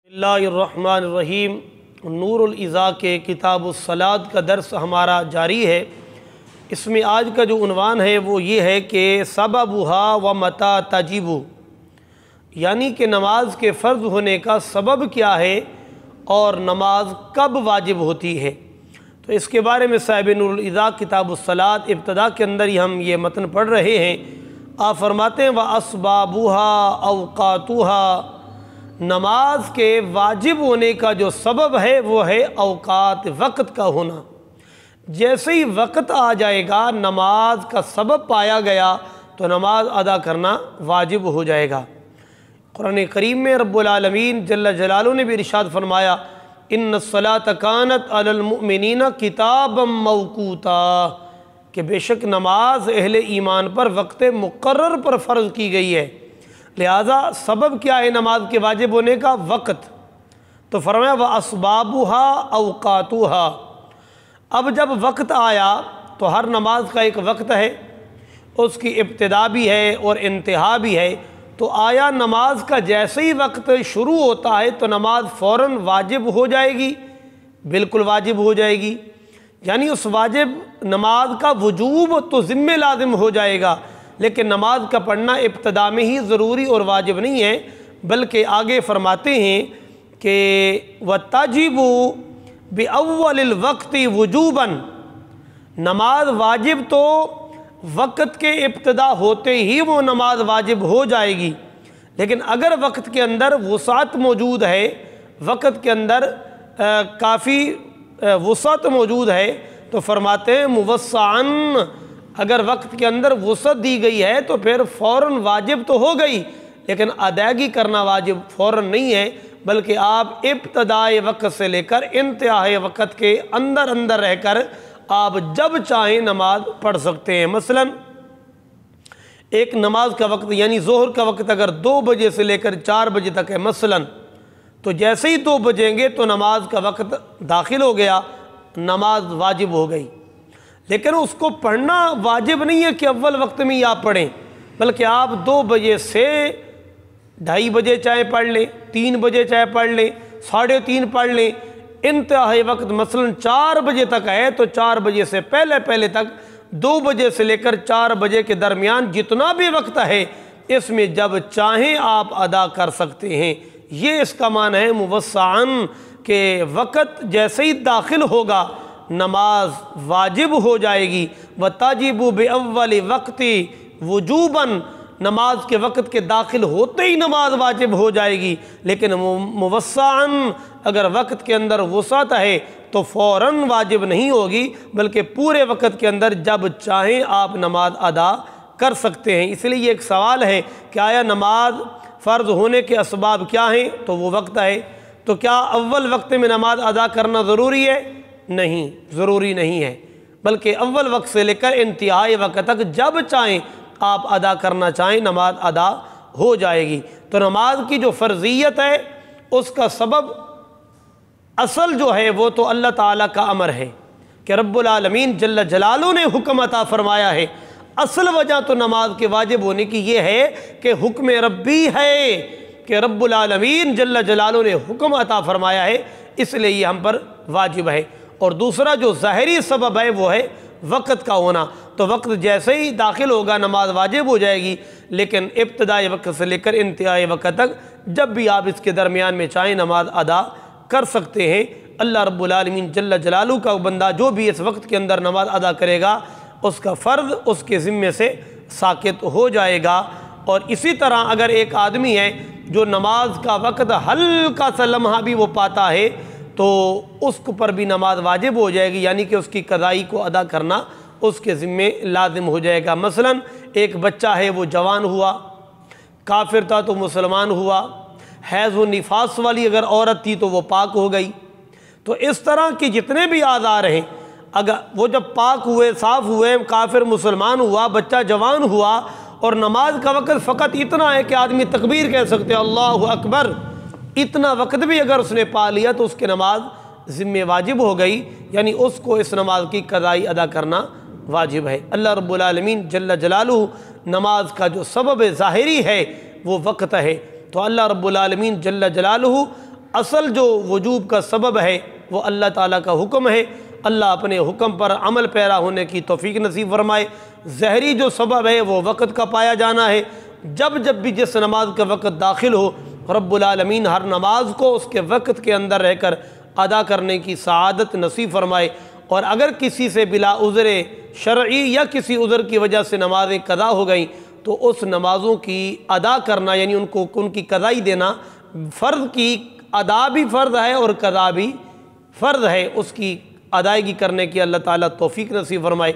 बिस्मिल्लाहिर्रहमानिर्रहीम। नूरुल इज़ा के किताबुस्सलात का दर्स हमारा जारी है। इसमें आज का जो उन्वान है वो ये है कि सबबुहा व मता तजिबु, यानी कि नमाज के फ़र्ज़ होने का सबब क्या है और नमाज कब वाजिब होती है। तो इसके बारे में साहिब नूरुल इज़ा किताबुस्सलात इब्तिदा के अंदर ही हम ये मतन पढ़ रहे हैं। आप फरमाते हैं व असबाबुहा औक़ातुहा, नमाज के वाजिब होने का जो सबब है वो है औकात, वक़्त का होना। जैसे ही वक़्त आ जाएगा, नमाज का सबब पाया गया तो नमाज अदा करना वाजिब हो जाएगा। कुरान करीम में रब्बुल आलमीन जल्ल जलालुहु ने भी इरशाद फरमाया, इन्नस्सलात कानत अलल मुमिनीना किताबम मौक़ूता, कि बेशक नमाज अहले ईमान पर वक़्त मुक़र्रर पर फ़र्ज़ की गई है। लिहाजा सबब क्या है नमाज के वाजिब होने का? वक़्त। तो फरमाया व असबाबुहा औक़ातुहा। अब जब वक़्त आया तो हर नमाज का एक वक़्त है, उसकी इब्तिदा भी है और इंतहा भी है। तो आया नमाज का जैसे ही वक़्त शुरू होता है तो नमाज फ़ौरन वाजिब हो जाएगी, बिल्कुल वाजिब हो जाएगी। यानी उस वाजिब नमाज का वजूब तो ज़िम्मे लाजिम हो जाएगा, लेकिन नमाज का पढ़ना इब्तिदा में ही ज़रूरी और वाजिब नहीं है। बल्कि आगे फरमाते हैं कि व ताजिबु बिअव्वलिल वक्ति वजूबन, नमाज वाजिब तो वक़्त के इब्तिदा होते ही वो नमाज वाजिब हो जाएगी। लेकिन अगर वक़्त के अंदर वुसात मौजूद है, वक़्त के अंदर काफ़ी वुसात मौजूद है, तो फरमाते हैं मुवस्सान, अगर वक़्त के अंदर वुसअत दी गई है तो फिर फ़ौरन वाजिब तो हो गई, लेकिन अदायगी करना वाजिब फ़ौरन नहीं है, बल्कि आप इब्तिदाए वक़्त से लेकर इंतहाए वक़्त के अंदर अंदर रहकर आप जब चाहें नमाज पढ़ सकते हैं। मसलन एक नमाज का वक़्त यानी ज़ोहर का वक़्त अगर 2 बजे से लेकर 4 बजे तक है मसलन, तो जैसे ही 2 बजेंगे तो नमाज का वक़्त दाखिल हो गया, नमाज वाजिब हो गई। लेकिन उसको पढ़ना वाजिब नहीं है कि अव्वल वक्त में ही आप पढ़ें, बल्कि आप 2 बजे से 2:30 बजे चाहे पढ़ लें, 3 बजे चाहे पढ़ लें, 3:30 पढ़ लें। इंतहाई वक्त मसलन 4 बजे तक है तो 4 बजे से पहले पहले तक 2 बजे से लेकर 4 बजे के दरमियान जितना भी वक्त है, इसमें जब चाहें आप अदा कर सकते हैं। ये इसका माना है मुवस्सान, के वक़्त जैसे ही दाखिल होगा नमाज वाजिब हो जाएगी। व ताजिबु बिअव्वलि वक्ति वजूबन, नमाज के वक़्त के दाखिल होते ही नमाज वाजिब हो जाएगी। लेकिन मुवस्सान, अगर वक़्त के अंदर वुसअत है तो फ़ौरन वाजिब नहीं होगी, बल्कि पूरे वक़्त के अंदर जब चाहें आप नमाज अदा कर सकते हैं। इसलिए ये एक सवाल है कि आया नमाज फ़र्ज़ होने के असबाब क्या हैं? तो वो वक्त है। तो क्या अव्वल वक्त में नमाज अदा करना ज़रूरी है? नहीं, ज़रूरी नहीं है, बल्कि अव्वल वक्त से लेकर इंतहाई वक्त तक जब चाहें आप अदा करना चाहें नमाज अदा हो जाएगी। तो नमाज की जो फ़र्ज़ियत है उसका सबब असल जो है वो तो अल्लाह ताला का अमर है कि रब्बुल आलमीन जल्ल जलालुहु ने हुक्म अता फरमाया है। असल वजह तो नमाज के वाजिब होने की ये है कि हुक्म रब्बी है कि रब्बुल आलमीन जल्ल जलालुहु ने हुक्म अता फरमाया है, इसलिए ये हम पर वाजिब है। और दूसरा जो ज़ाहिरी सबब है वो है वक़्त का होना। तो वक्त जैसे ही दाखिल होगा नमाज वाजिब हो जाएगी, लेकिन इब्तिदाई वक्त से लेकर इंतहाई वक्त तक जब भी आप इसके दरमियान में चाहें नमाज अदा कर सकते हैं। अल्लाह रब्बुल आलमीन जल्ल जलालुहु का बंदा जो भी इस वक्त के अंदर नमाज अदा करेगा उसका फ़र्ज़ उसके ज़िम्मे से साकित हो जाएगा। और इसी तरह अगर एक आदमी है जो नमाज का वक्त हल्का सा लम्हा भी वो पाता है तो उसके पर भी नमाज वाजिब हो जाएगी, यानी कि उसकी क़ज़ाई को अदा करना उसके ज़िम्मे लाजिम हो जाएगा। मसलन एक बच्चा है वो जवान हुआ, काफिर था तो मुसलमान हुआ, हैज़ व निफास वाली अगर औरत थी तो वो पाक हो गई। तो इस तरह के जितने भी आज़ार हैं, अगर वो जब पाक हुए, साफ़ हुए, काफिर मुसलमान हुआ, बच्चा जवान हुआ और नमाज का वक़्त फ़कत इतना है कि आदमी तकबीर कह सकते हैं अल्लाहु अकबर, इतना वक्त भी अगर उसने पा लिया तो उसकी नमाज ज़िम्मे वाजिब हो गई, यानी उसको इस नमाज की क़ज़ाई अदा करना वाजिब है। अल्लाह रब्बुल आलमीन जल्ल जलालुहु नमाज का जो सबब ज़ाहिरी है वो वक्त है। तो अल्लाह रब्बुल आलमीन जल्ल जलालुहु असल जो वजूब का सबब है वो अल्लाह ताला का हुक्म है। अल्लाह अपने हुक्म पर अमल पैरा होने की तौफीक नसीब फरमाए। ज़हरी जो सबब है वो वक़्त का पाया जाना है। जब जब भी जिस नमाज का वक़्त दाखिल हो, रब्बुल आलमीन हर नमाज को उसके वक़्त के अंदर रहकर अदा करने की सआदत नसीब फरमाए। और अगर किसी से बिला उज़्र शरई या किसी उज़्र की वजह से नमाज़ें कदा हो गई तो उस नमाज़ों की अदा करना, यानी उनकी कदाई देना फ़र्ज़ की अदा भी फ़र्ज़ है और कदा भी फ़र्ज़ है। उसकी अदायगी करने की अल्लाह ताला तौफीक नसीब फरमाए।